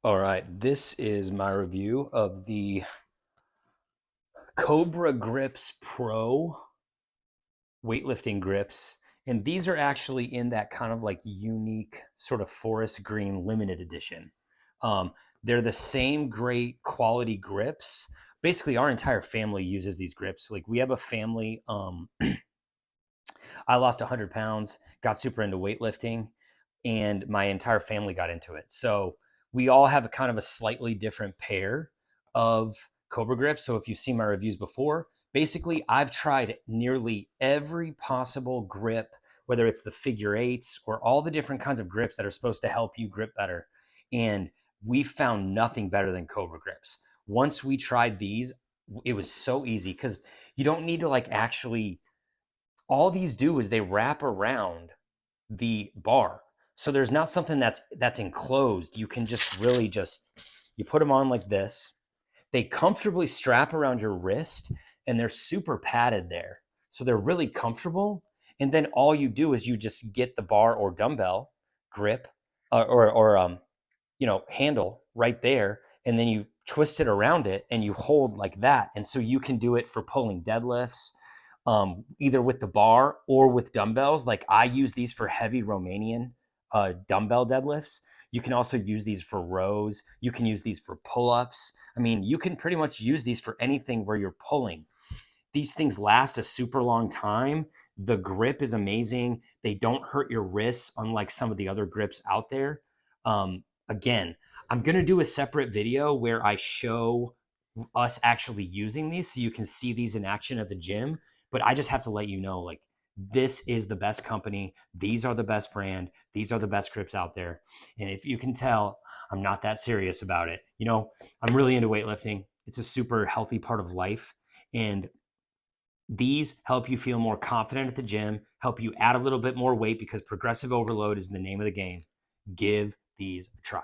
All right, this is my review of the Cobra Grips Pro weightlifting grips. And these are actually in that kind of like unique sort of forest green limited edition. Um, they're the same great quality grips. Basically, our entire family uses these grips. Like we have a family. I lost 100 pounds, got super into weightlifting, and my entire family got into it. So we all have a kind of a slightly different pair of Cobra grips. So if you've seen my reviews before, basically I've tried nearly every possible grip, whether it's the figure eights or all the different kinds of grips that are supposed to help you grip better. And we found nothing better than Cobra grips. Once we tried these, it was so easy because you don't need to like actually, all these do is they wrap around the bar. So there's not something that's enclosed. You can just really just you put them on like this. They comfortably strap around your wrist and they're super padded there. So they're really comfortable. And then all you do is you just get the bar or dumbbell grip or handle right there, and then you twist it around it and you hold like that. And so you can do it for pulling deadlifts, either with the bar or with dumbbells. Like I use these for heavy Romanian dumbbell deadlifts. You can also use these for rows. You can use these for pull-ups. I mean, you can pretty much use these for anything where you're pulling. These things last a super long time. The grip is amazing. They don't hurt your wrists, unlike some of the other grips out there. Again, I'm going to do a separate video where I show us actually using these so you can see these in action at the gym. But I just have to let you know, like, this is the best company. These are the best brand. These are the best grips out there. And if you can tell, I'm not that serious about it. I'm really into weightlifting. It's a super healthy part of life. And these help you feel more confident at the gym, help you add a little bit more weight because progressive overload is the name of the game. Give these a try.